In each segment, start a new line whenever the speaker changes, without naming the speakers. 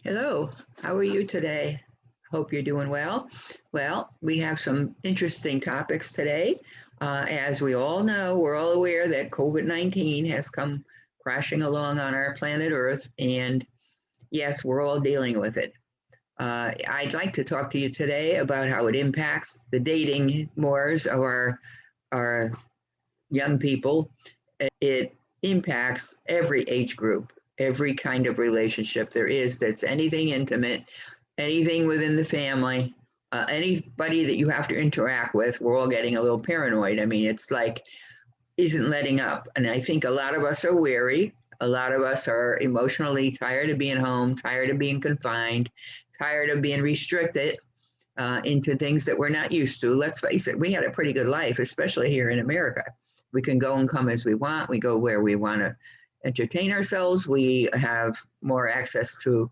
Hello, how are you today? Hope you're doing well. Well, we have some interesting topics today. As we all know, we're all aware that COVID 19 has come crashing along on our planet Earth, and yes, we're all dealing with it. I'd like to talk to you today about how it impacts the dating mores of our young people. It impacts every age group, every kind of relationship there is that's anything intimate, anything within the family, anybody that you have to interact with. We're all getting a little paranoid. I mean, it's like isn't letting up. And I think a lot of us are weary. A lot of us are emotionally tired of being home, tired of being confined, tired of being restricted into things that we're not used to. Let's face it, we had a pretty good life, especially here in America. We can go and come as we want. We go where we want to entertain ourselves. We have more access to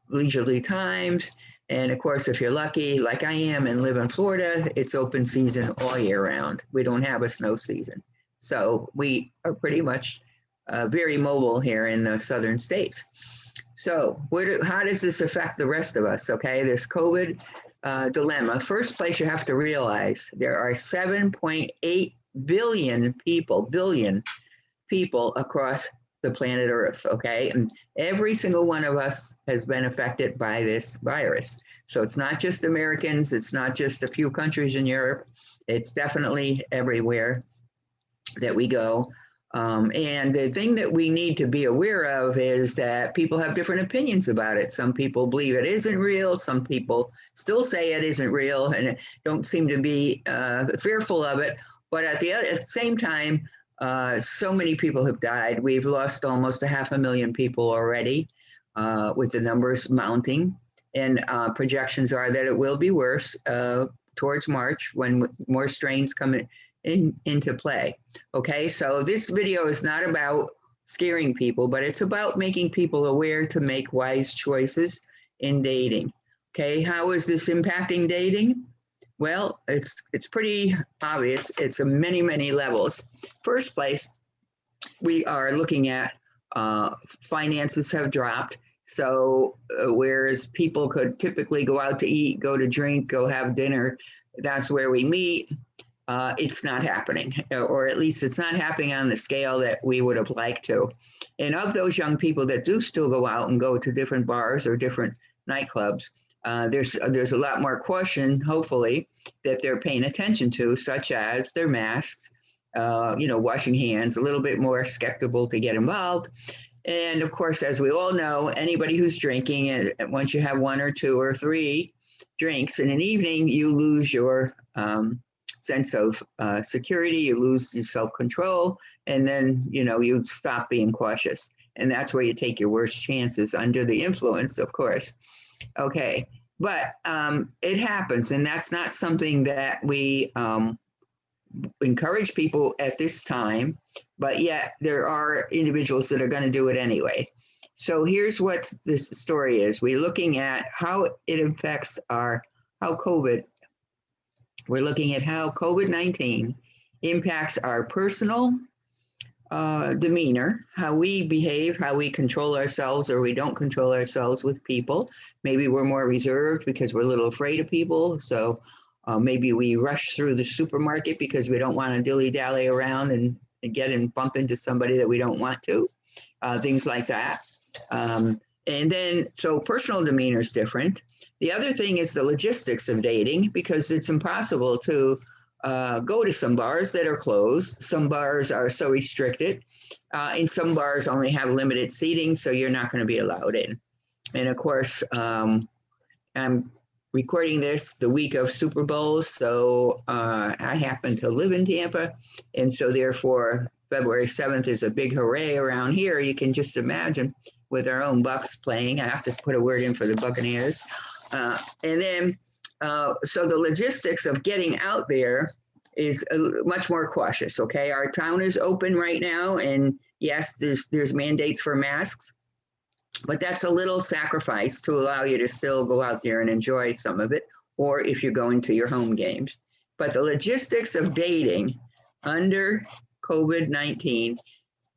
leisurely times. And of course, if you're lucky, like I am, and live in Florida, it's open season all year round. We don't have a snow season. So we are pretty much very mobile here in the southern states. So how does this affect the rest of us? Okay, this COVID dilemma. First place you have to realize there are 7.8 billion people across the planet Earth, okay? And every single one of us has been affected by this virus. So it's not just Americans, it's not just a few countries in Europe, it's definitely everywhere that we go. And the thing that we need to be aware of is that people have different opinions about it. Some people believe it isn't real, some people still say it isn't real and don't seem to be fearful of it. But at the same time, so many people have died. We've lost almost 500,000 people already, with the numbers mounting. And projections are that it will be worse towards March when more strains come into play. Okay, so this video is not about scaring people, but it's about making people aware to make wise choices in dating. Okay, how is this impacting dating? Well, it's pretty obvious. It's a many levels. First place, we are looking at finances have dropped. So whereas people could typically go out to eat, go to drink, go have dinner, that's where we meet. It's not happening, or at least it's not happening on the scale that we would have liked to. And of those young people that do still go out and go to different bars or different nightclubs, there's a lot more caution, hopefully, that they're paying attention to, such as their masks, washing hands, a little bit more skeptical to get involved. And of course, as we all know, anybody who's drinking, and once you have one or two or three drinks in an evening, you lose your sense of security, you lose your self-control, and then, you stop being cautious. And that's where you take your worst chances under the influence, of course. Okay, but it happens, and that's not something that we encourage people at this time, but yet there are individuals that are going to do it anyway. So here's what this story is. We're looking at how it affects we're looking at how COVID-19 impacts our personal demeanor, how we behave, how we control ourselves or we don't control ourselves with people. Maybe we're more reserved because we're a little afraid of people. So maybe we rush through the supermarket because we don't want to dilly-dally around and get and bump into somebody that we don't want to, things like that. And then, so personal demeanor is different. The other thing is the logistics of dating, because it's impossible to go to some bars that are closed. Some bars are so restricted, and some bars only have limited seating, so you're not going to be allowed in. And of course, I'm recording this the week of Super Bowl, so I happen to live in Tampa, and so therefore February 7th is a big hooray around here. You can just imagine with our own Bucks playing. I have to put a word in for the Buccaneers. And then, so the logistics of getting out there is much more cautious, okay? Our town is open right now, and yes, there's mandates for masks, but that's a little sacrifice to allow you to still go out there and enjoy some of it, or if you're going to your home games. But the logistics of dating under COVID-19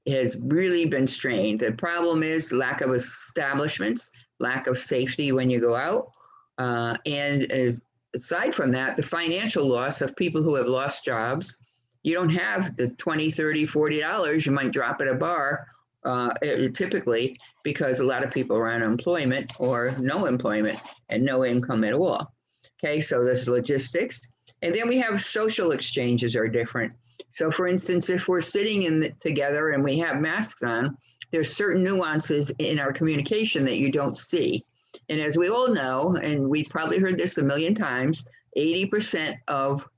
has really been strained. The problem is lack of establishments, lack of safety when you go out. And aside from that, the financial loss of people who have lost jobs. You don't have the 20, 30, $40 you might drop at a bar typically, because a lot of people are on unemployment or no employment and no income at all. Okay, so there's logistics. And then we have social exchanges are different. So for instance, if we're sitting together and we have masks on, there's certain nuances in our communication that you don't see. And as we all know, and we've probably heard this a million times, 80% of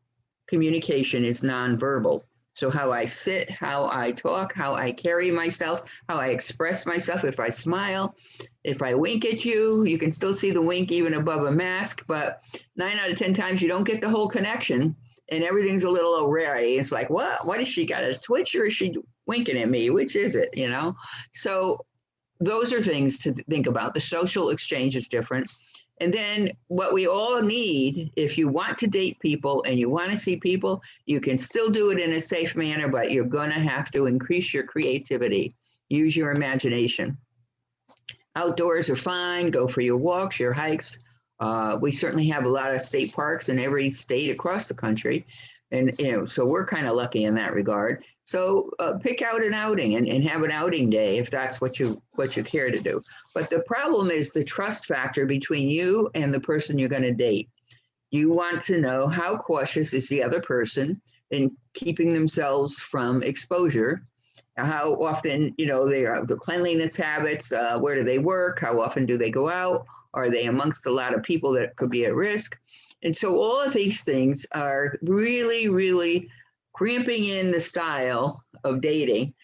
communication is nonverbal. So how I sit, how I talk, how I carry myself, how I express myself, if I smile, if I wink at you, you can still see the wink even above a mask, but 9 out of 10 times you don't get the whole connection and everything's a little array. It's like, what is she got a twitch or is she winking at me? Which is it, you know? So those are things to think about. The social exchange is different. And then what we all need, if you want to date people and you want to see people, you can still do it in a safe manner, but you're going to have to increase your creativity, use your imagination. Outdoors are fine, go for your walks, your hikes. We certainly have a lot of state parks in every state across the country. And, so we're kind of lucky in that regard. So pick out an outing and have an outing day if that's what you care to do. But the problem is the trust factor between you and the person you're going to date. You want to know how cautious is the other person in keeping themselves from exposure, how often, they are, the cleanliness habits, where do they work, how often do they go out, are they amongst a lot of people that could be at risk? And so all of these things are really, really cramping in the style of dating.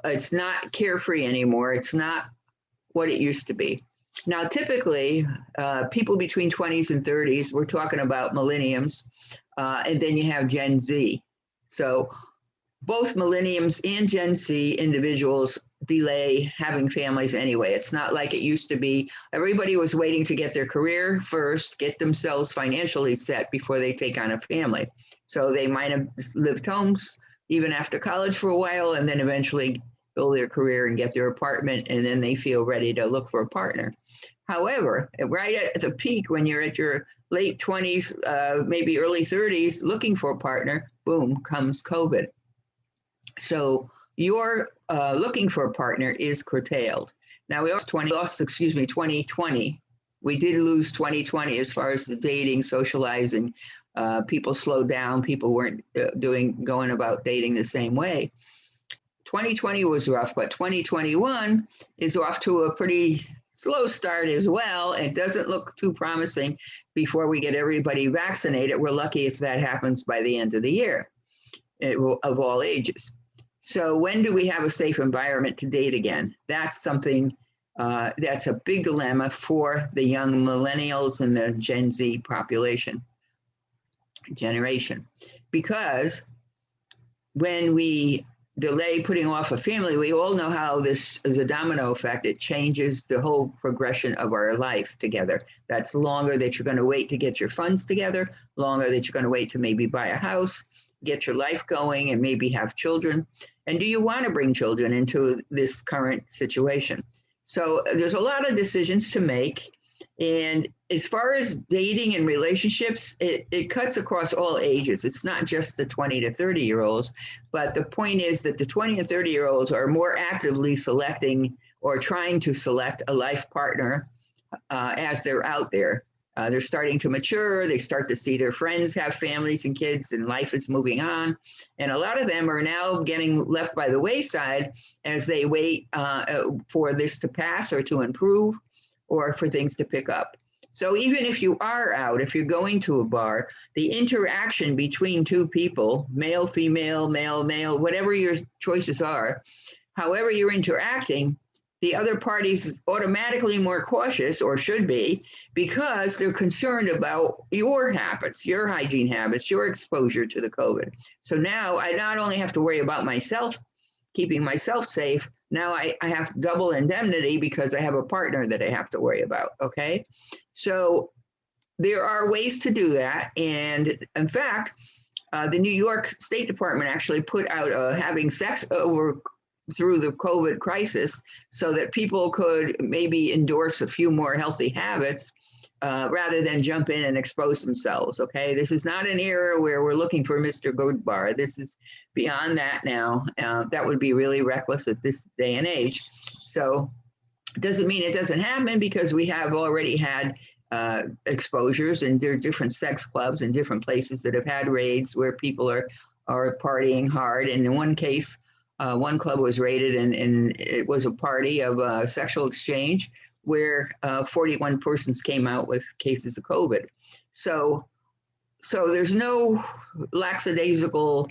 It's not carefree anymore. It's not what it used to be. Now, typically, people between 20s and 30s, we're talking about millennials, and then you have Gen Z. So both millennials and Gen Z individuals delay having families anyway. It's not like it used to be. Everybody was waiting to get their career first, get themselves financially set before they take on a family. So they might have lived homes even after college for a while and then eventually build their career and get their apartment, and then they feel ready to look for a partner. However, right at the peak, when you're at your late 20s, maybe early 30s, looking for a partner, boom, comes COVID. So your looking for a partner is curtailed. Now we lost 2020. We did lose 2020 as far as the dating, socializing. People slowed down. People weren't going about dating the same way. 2020 was rough, but 2021 is off to a pretty slow start as well. It doesn't look too promising before we get everybody vaccinated. We're lucky if that happens by the end of the year, of all ages. So when do we have a safe environment to date again? That's something that's a big dilemma for the young millennials and the Gen Z generation. Because when we delay putting off a family, we all know how this is a domino effect. It changes the whole progression of our life together. That's longer that you're going to wait to get your funds together, longer that you're going to wait to maybe buy a house, get your life going, and maybe have children. And do you want to bring children into this current situation? So there's a lot of decisions to make. And as far as dating and relationships, it cuts across all ages. It's not just the 20 to 30-year-olds, but the point is that the 20 and 30-year-olds are more actively selecting or trying to select a life partner as they're out there. They're starting to mature. They start to see their friends have families and kids, and life is moving on. And a lot of them are now getting left by the wayside as they wait for this to pass or to improve, or for things to pick up. So even if you are out, if you're going to a bar, the interaction between two people, male, female, male, male, whatever your choices are, however you're interacting, the other party's automatically more cautious, or should be, because they're concerned about your habits, your hygiene habits, your exposure to the COVID. So now I not only have to worry about myself, keeping myself safe, now I have double indemnity because I have a partner that I have to worry about, okay? So there are ways to do that. And in fact, the New York State Department actually put out having sex over through the COVID crisis so that people could maybe endorse a few more healthy habits rather than jump in and expose themselves. Okay, this is not an era where we're looking for Mr. Goodbar. This is beyond that now. That would be really reckless at this day and age. So it doesn't mean it doesn't happen, because we have already had exposures, and there are different sex clubs in different places that have had raids where people are partying hard. And in one case, one club was raided, and it was a party of sexual exchange where 41 persons came out with cases of COVID. So there's no lackadaisical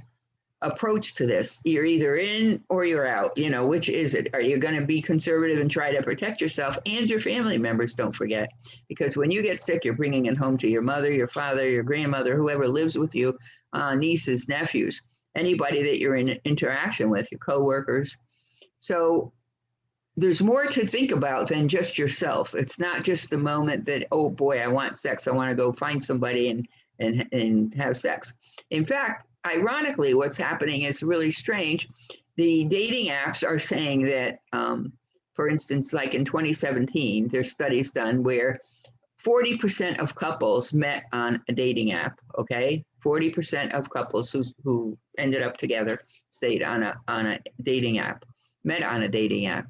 approach to this. You're either in or you're out. Which is it? Are you going to be conservative and try to protect yourself and your family members? Don't forget, because when you get sick, you're bringing it home to your mother, your father, your grandmother, whoever lives with you, nieces, nephews, anybody that you're in interaction with, your coworkers. So there's more to think about than just yourself. It's not just the moment that, oh boy, I want sex, I want to go find somebody and have sex. In fact, ironically, what's happening is really strange. The dating apps are saying that, for instance, like in 2017, there's studies done where 40% of couples met on a dating app. Okay, 40% of couples who ended up together stayed on a dating app, met on a dating app,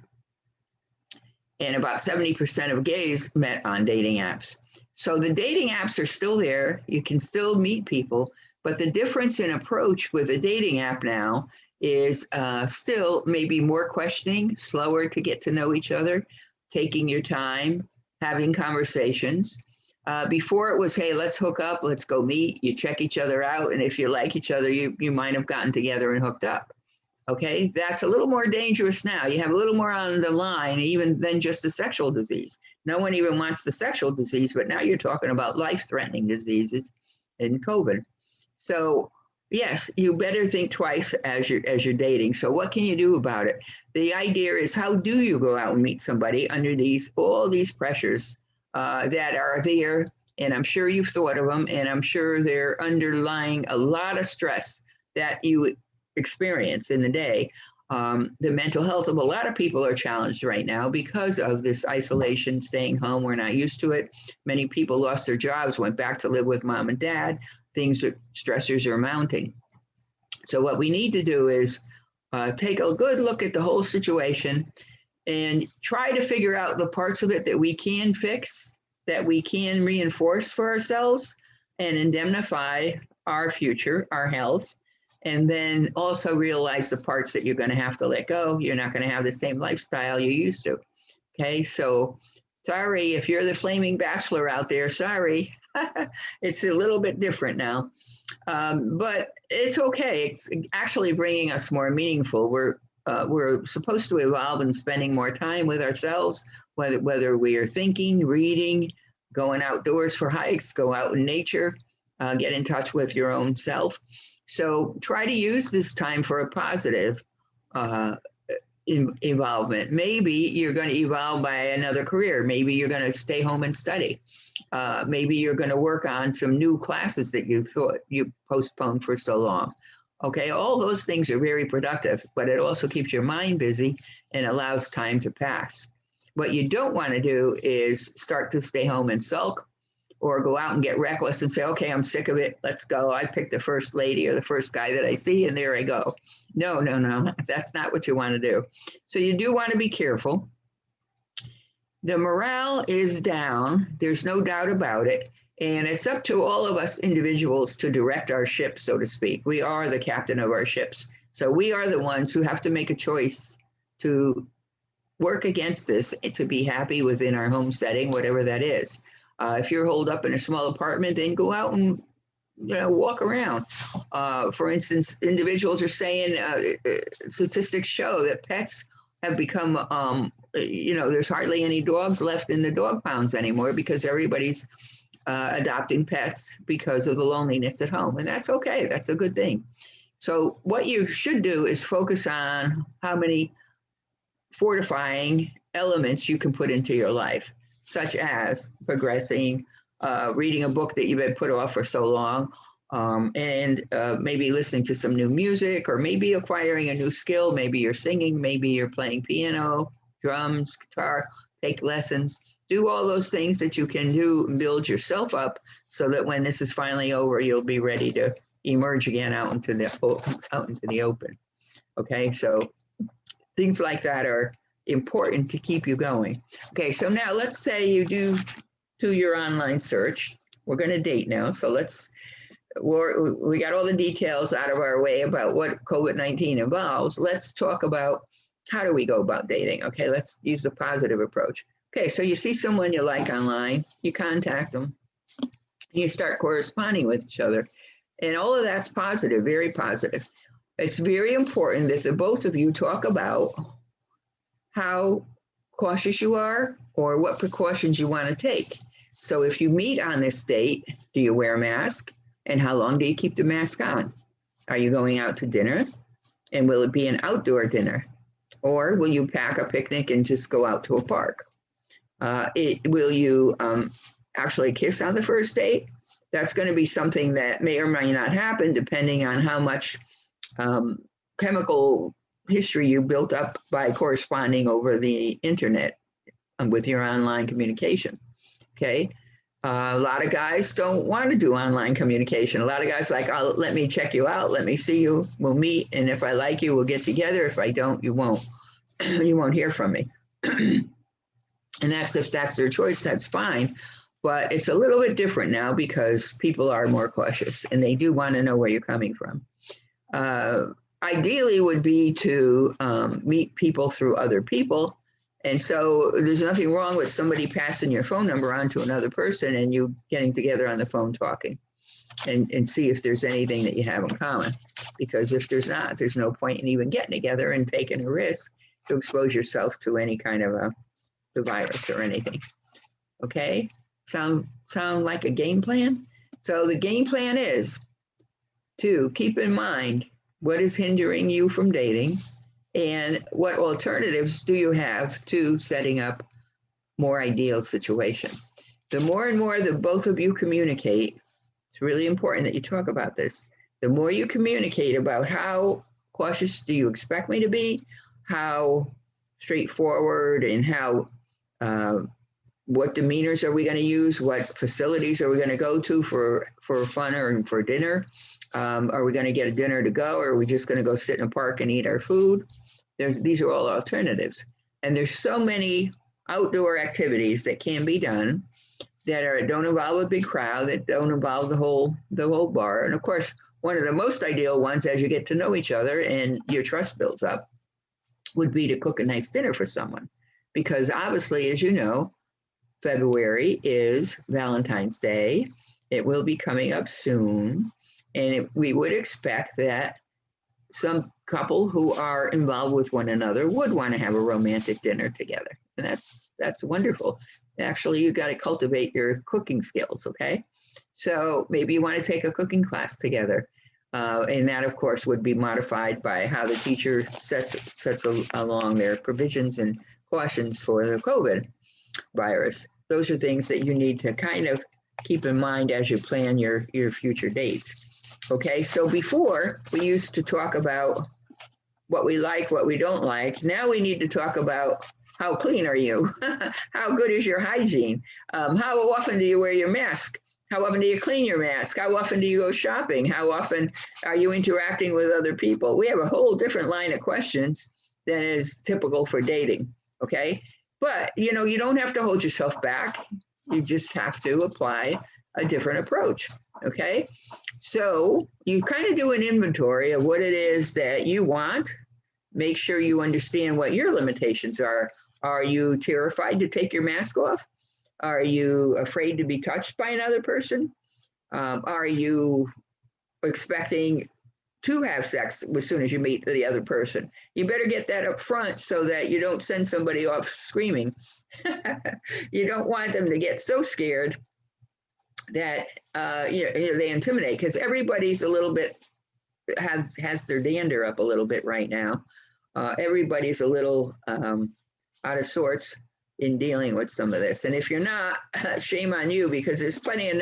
and about 70% of gays met on dating apps. So the dating apps are still there. You can still meet people, but the difference in approach with a dating app now is still maybe more questioning, slower to get to know each other, taking your time, having conversations. Before it was, hey, let's hook up, let's go meet, you check each other out, and if you like each other, you might have gotten together and hooked up. Okay, that's a little more dangerous now. You have a little more on the line, even than just a sexual disease. No one even wants the sexual disease, but now you're talking about life-threatening diseases in COVID. So yes, you better think twice as you're dating. So what can you do about it? The idea is, how do you go out and meet somebody under all these pressures that are there? And I'm sure you've thought of them, and I'm sure they're underlying a lot of stress that you experience in the day. The mental health of a lot of people are challenged right now because of this isolation, staying home. We're not used to it. Many people lost their jobs, went back to live with mom and dad. Stressors are mounting. So what we need to do is take a good look at the whole situation and try to figure out the parts of it that we can fix, that we can reinforce for ourselves and indemnify our future, our health. And then also realize the parts that you're going to have to let go. You're not going to have the same lifestyle you used to. Okay, so sorry if you're the flaming bachelor out there, sorry. It's a little bit different now. But it's okay. It's actually bringing us more meaningful. We're supposed to evolve in spending more time with ourselves, whether we are thinking, reading, going outdoors for hikes, go out in nature, get in touch with your own self. So try to use this time for a positive involvement. Maybe you're going to evolve by another career. Maybe you're going to stay home and study. Maybe you're going to work on some new classes that you thought you postponed for so long. Okay, all those things are very productive, but it also keeps your mind busy and allows time to pass. What you don't want to do is start to stay home and sulk, or go out and get reckless and say, okay, I'm sick of it, let's go. I picked the first lady or the first guy that I see, and there I go. No, that's not what you want to do. So you do want to be careful. The morale is down, there's no doubt about it, and it's up to all of us individuals to direct our ship, so to speak. We are the captain of our ships. So we are the ones who have to make a choice to work against this, to be happy within our home setting, whatever that is. If you're holed up in a small apartment, then go out and walk around. For instance, individuals are saying, statistics show that pets have become, there's hardly any dogs left in the dog pounds anymore because everybody's adopting pets because of the loneliness at home. And that's okay. That's a good thing. So what you should do is focus on how many fortifying elements you can put into your life, such as progressing, reading a book that you've been put off for so long, and maybe listening to some new music, or maybe acquiring a new skill. Maybe you're singing, maybe you're playing piano, drums, guitar, take lessons. Do all those things that you can do, build yourself up so that when this is finally over, you'll be ready to emerge again out into the open. Okay, so things like that are important to keep you going. Okay, so now let's say you do your online search. We're going to date now, so we got all the details out of our way about what COVID-19 involves. Let's talk about how do we go about dating. Okay, let's use the positive approach. Okay, so you see someone you like online, you contact them, you start corresponding with each other, and all of that's positive, very positive. It's very important that the both of you talk about how cautious you are or what precautions you want to take. So if you meet on this date, do you wear a mask? And how long do you keep the mask on? Are you going out to dinner? And will it be an outdoor dinner? Or will you pack a picnic and just go out to a park? Will you actually kiss on the first date? That's going to be something that may or may not happen depending on how much chemical history you built up by corresponding over the internet with your online communication. Okay. A lot of guys don't want to do online communication. A lot of guys like, let me check you out. Let me see you. We'll meet. And if I like you, we'll get together. If I don't, you won't. You won't hear from me. And if that's their choice, that's fine. But it's a little bit different now because people are more cautious and they do want to know where you're coming from. Ideally would be to meet people through other people. And so there's nothing wrong with somebody passing your phone number on to another person and you getting together on the phone talking and see if there's anything that you have in common. Because if there's not, there's no point in even getting together and taking a risk to expose yourself to any kind of the virus or anything. Okay? Sound like a game plan? So the game plan is to keep in mind what is hindering you from dating and what alternatives do you have to setting up more ideal situation. The more and more that both of you communicate, it's really important that you talk about this. The more you communicate about how cautious do you expect me to be, how straightforward and how what demeanors are we going to use, what facilities are we going to go to for fun or for dinner. Are we going to get a dinner to go, or are we just going to go sit in a park and eat our food? These are all alternatives. And there's so many outdoor activities that can be done that don't involve a big crowd, that don't involve the whole bar. And of course, one of the most ideal ones as you get to know each other and your trust builds up would be to cook a nice dinner for someone. Because obviously, as you know, February is Valentine's Day. It will be coming up soon. And we would expect that some couple who are involved with one another would want to have a romantic dinner together. And that's wonderful. Actually, you got to cultivate your cooking skills, okay? So maybe you want to take a cooking class together. And that, of course, would be modified by how the teacher sets along their provisions and cautions for the COVID virus. Those are things that you need to kind of keep in mind as you plan your future dates. Okay, so before we used to talk about what we like, what we don't like. Now we need to talk about how clean are you? How good is your hygiene? How often do you wear your mask? How often do you clean your mask? How often do you go shopping? How often are you interacting with other people? We have a whole different line of questions than is typical for dating, okay? But, you don't have to hold yourself back. You just have to apply a different approach, okay? So you kind of do an inventory of what it is that you want. Make sure you understand what your limitations are. Are you terrified to take your mask off? Are you afraid to be touched by another person? Are you expecting to have sex as soon as you meet the other person? You better get that up front so that you don't send somebody off screaming. You don't want them to get so scared that they intimidate, because everybody's a little bit has their dander up a little bit right now. Everybody's a little out of sorts in dealing with some of this. And if you're not, shame on you, because there's plenty of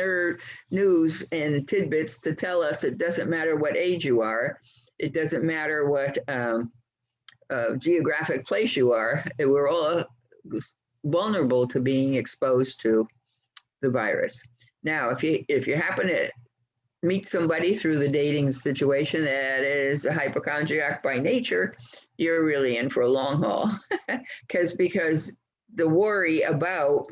news and tidbits to tell us it doesn't matter what age you are, it doesn't matter what geographic place you are, we're all vulnerable to being exposed to the virus. Now, if you happen to meet somebody through the dating situation that is a hypochondriac by nature, you're really in for a long haul. because the worry about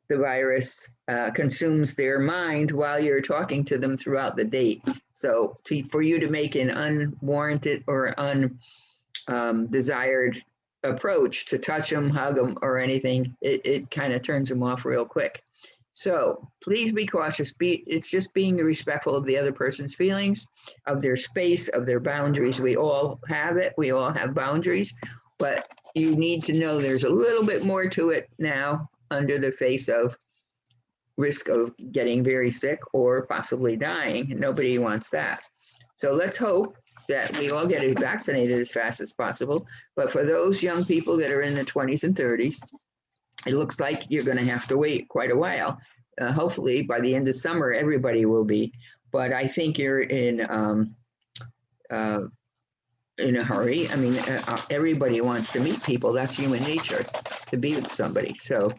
the virus consumes their mind while you're talking to them throughout the date. So for you to make an unwarranted or undesired approach to touch them, hug them, or anything, it kind of turns them off real quick. So please be cautious. It's just being respectful of the other person's feelings, of their space, of their boundaries. We all have it. We all have boundaries, but you need to know there's a little bit more to it now under the face of risk of getting very sick or possibly dying. Nobody wants that. So let's hope that we all get vaccinated as fast as possible. But for those young people that are in the 20s and 30s, it looks like you're going to have to wait quite a while. Hopefully, by the end of summer, everybody will be. But I think you're in a hurry. I mean, everybody wants to meet people. That's human nature, to be with somebody. So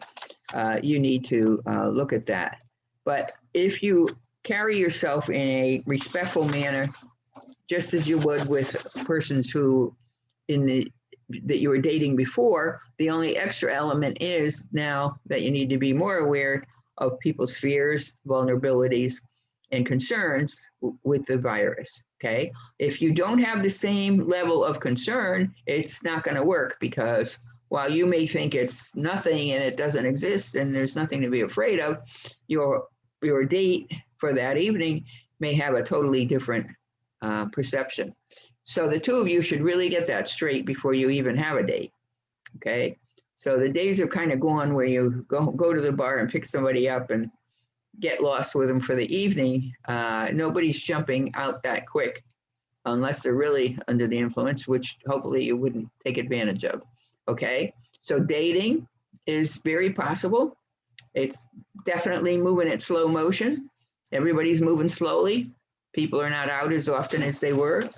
you need to look at that. But if you carry yourself in a respectful manner, just as you would with persons who that you were dating before, the only extra element is now that you need to be more aware of people's fears, vulnerabilities, and concerns with the virus, okay? If you don't have the same level of concern, it's not gonna work, because while you may think it's nothing and it doesn't exist and there's nothing to be afraid of, your date for that evening may have a totally different perception. So the two of you should really get that straight before you even have a date, okay? So the days are kind of gone where you go to the bar and pick somebody up and get lost with them for the evening. Nobody's jumping out that quick unless they're really under the influence, which hopefully you wouldn't take advantage of, okay? So dating is very possible. It's definitely moving at slow motion. Everybody's moving slowly. People are not out as often as they were.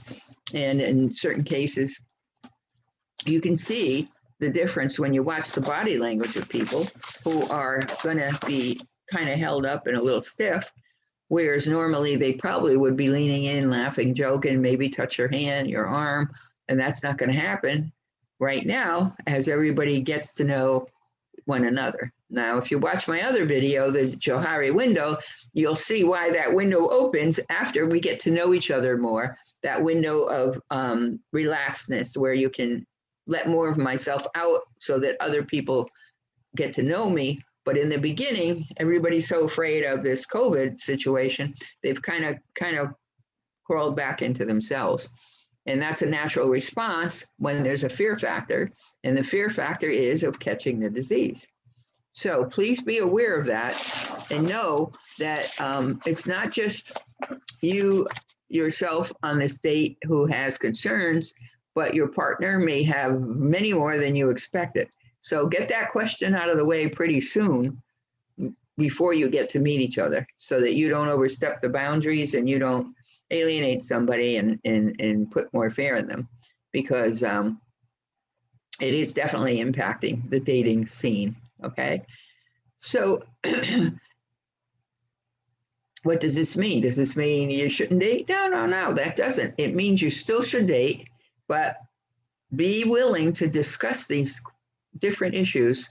And in certain cases, you can see the difference when you watch the body language of people who are going to be kind of held up and a little stiff, whereas normally they probably would be leaning in, laughing, joking, maybe touch your hand, your arm, and that's not going to happen right now as everybody gets to know one another. Now, if you watch my other video, the Johari window, you'll see why that window opens after we get to know each other more. That window of relaxedness where you can let more of myself out so that other people get to know me. But in the beginning, everybody's so afraid of this COVID situation, they've kind of crawled back into themselves. And that's a natural response when there's a fear factor. And the fear factor is of catching the disease. So please be aware of that and know that it's not just you yourself on this date who has concerns, but your partner may have many more than you expected. So get that question out of the way pretty soon before you get to meet each other so that you don't overstep the boundaries and you don't alienate somebody and put more fear in them, because it is definitely impacting the dating scene, okay? So what does this mean? Does this mean you shouldn't date? No, that doesn't. It means you still should date, but be willing to discuss these different issues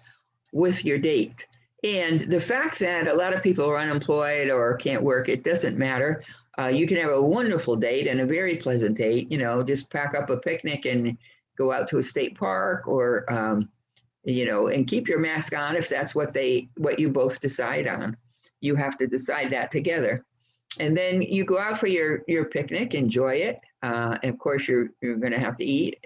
with your date. And the fact that a lot of people are unemployed or can't work, it doesn't matter. You can have a wonderful date and a very pleasant date, just pack up a picnic and go out to a state park or, and keep your mask on if that's what you both decide on. You have to decide that together. And then you go out for your picnic, enjoy it. Of course, you're going to have to eat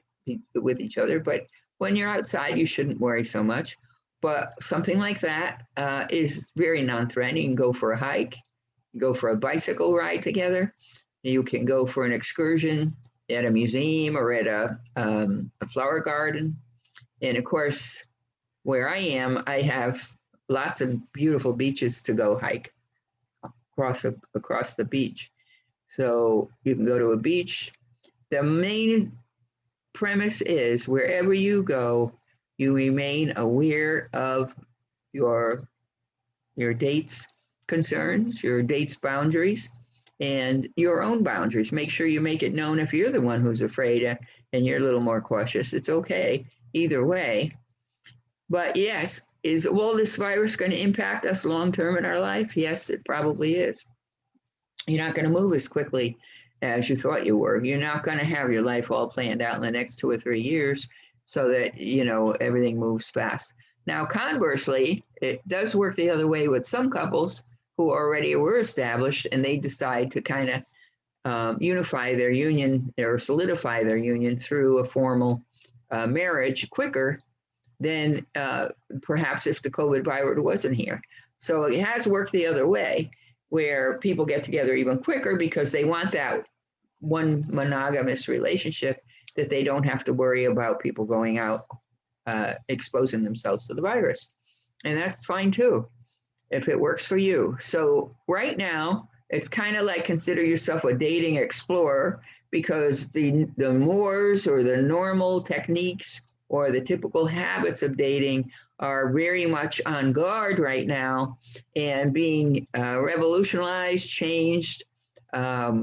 with each other, but when you're outside, you shouldn't worry so much. But something like that is very non-threatening. You can go for a hike, go for a bicycle ride together. You can go for an excursion at a museum or at a flower garden. And of course, where I am, I have lots of beautiful beaches to go hike across the beach. So you can go to a beach. The main premise is wherever you go, you remain aware of your your date's concerns, your date's boundaries, and your own boundaries. Make sure you make it known if you're the one who's afraid and you're a little more cautious. It's okay either way. But yes, is all this virus going to impact us long term in our life? Yes, it probably is. You're not going to move as quickly as you thought you were. You're not going to have your life all planned out in the next 2 or 3 years so that, everything moves fast. Now, conversely, it does work the other way with some couples who already were established and they decide to kind of unify their union or solidify their union through a formal marriage quicker than perhaps if the COVID virus wasn't here. So it has worked the other way, where people get together even quicker because they want that one monogamous relationship that they don't have to worry about people going out exposing themselves to the virus. And that's fine too, if it works for you. So right now, it's kind of like consider yourself a dating explorer, because the mores or the normal techniques or the typical habits of dating are very much on guard right now and being revolutionized, changed,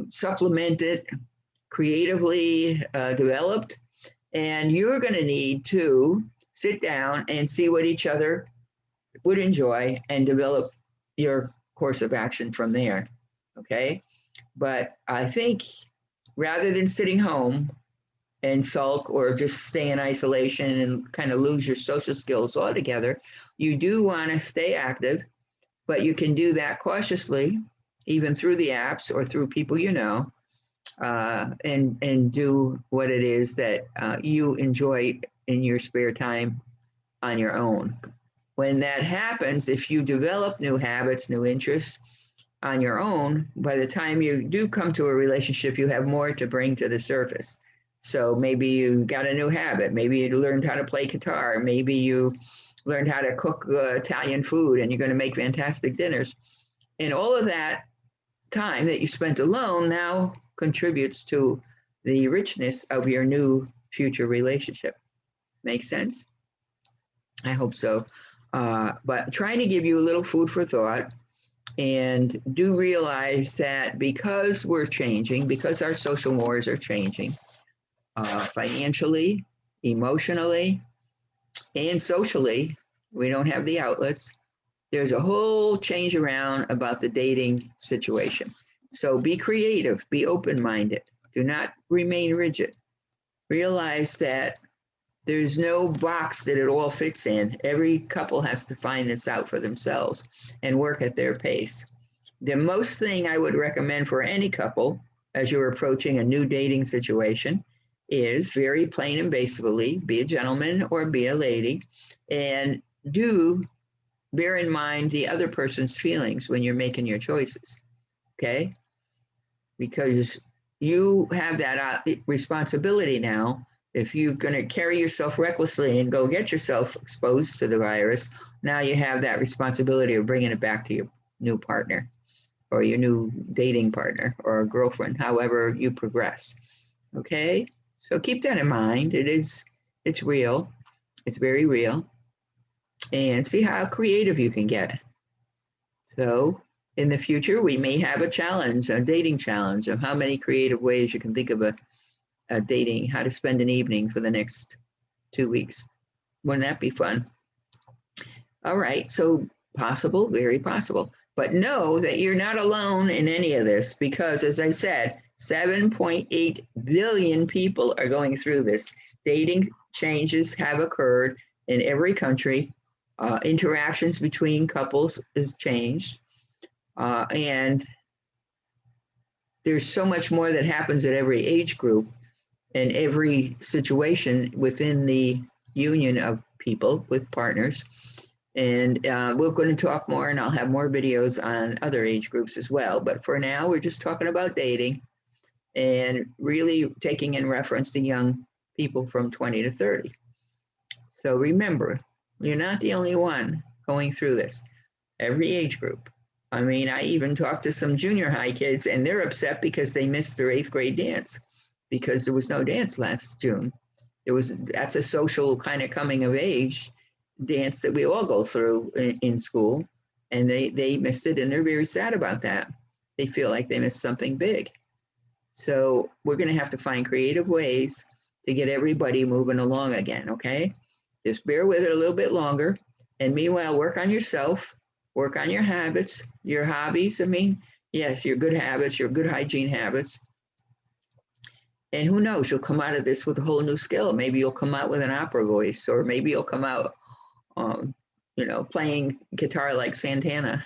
supplemented, creatively developed. And you're going to need to sit down and see what each other would enjoy and develop your course of action from there. Okay. But I think rather than sitting home and sulk or just stay in isolation and kind of lose your social skills altogether, you do want to stay active, but you can do that cautiously, even through the apps or through people and do what it is that you enjoy in your spare time on your own. When that happens, if you develop new habits, new interests on your own, by the time you do come to a relationship, you have more to bring to the surface. So maybe you got a new habit. Maybe you learned how to play guitar. Maybe you learned how to cook Italian food and you're going to make fantastic dinners. And all of that time that you spent alone now contributes to the richness of your new future relationship. Make sense? I hope so. But trying to give you a little food for thought, and do realize that because we're changing, because our social mores are changing, financially, emotionally, and socially, we don't have the outlets. There's a whole change around about the dating situation. So be creative, be open-minded. Do not remain rigid. Realize that there's no box that it all fits in. Every couple has to find this out for themselves and work at their pace. The most thing I would recommend for any couple as you're approaching a new dating situation is very plain and basically be a gentleman or be a lady, and do bear in mind the other person's feelings when you're making your choices, okay? Because you have that responsibility now. If you're going to carry yourself recklessly and go get yourself exposed to the virus, now you have that responsibility of bringing it back to your new partner or your new dating partner or girlfriend, however you progress. Okay? So keep that in mind. It's real. It's very real. And see how creative you can get. So in the future, we may have a challenge, a dating challenge of how many creative ways you can think of a dating, how to spend an evening for the next 2 weeks. Wouldn't that be fun? All right, so possible, very possible. But know that you're not alone in any of this because, as I said, 7.8 billion people are going through this. Dating changes have occurred in every country. Interactions between couples has changed. And there's so much more that happens at every age group and every situation within the union of people with partners. And we're going to talk more, and I'll have more videos on other age groups as well. But for now, we're just talking about dating and really taking in reference the young people from 20 to 30. So remember, You're not the only one going through this. Every age group. I mean, I even talked to some junior high kids, and they're upset because they missed their 8th grade dance because there was no dance last June. That's a social kind of coming of age dance that we all go through in school, and they missed it, and they're very sad about that. They feel like they missed something big. So we're going to have to find creative ways to get everybody moving along again, okay? Just bear with it a little bit longer. And meanwhile, work on yourself, work on your habits, your hobbies. I mean, yes, your good habits, your good hygiene habits. And who knows, you'll come out of this with a whole new skill. Maybe you'll come out with an opera voice, or maybe you'll come out, playing guitar like Santana,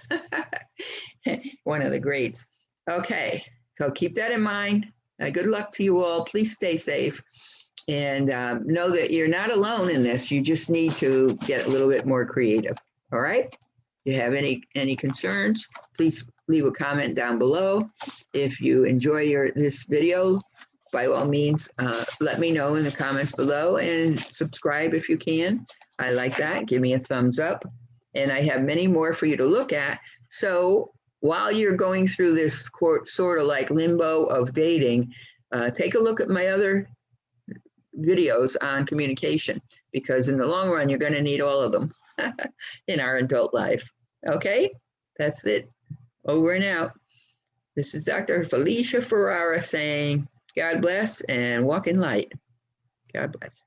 one of the greats. Okay, so keep that in mind. Good luck to you all. Please stay safe. And know that you're not alone in this. You just need to get a little bit more creative. All right? If you have any concerns, please leave a comment down below. If you enjoy this video, by all means, let me know in the comments below, and subscribe if you can. I like that. Give me a thumbs up. And I have many more for you to look at. So while you're going through this sort of like limbo of dating, take a look at my other videos on communication, because in the long run, you're going to need all of them in our adult life. Okay, that's it. Over and out. This is Dr. Felicia Ferrara saying, God bless and walk in light. God bless.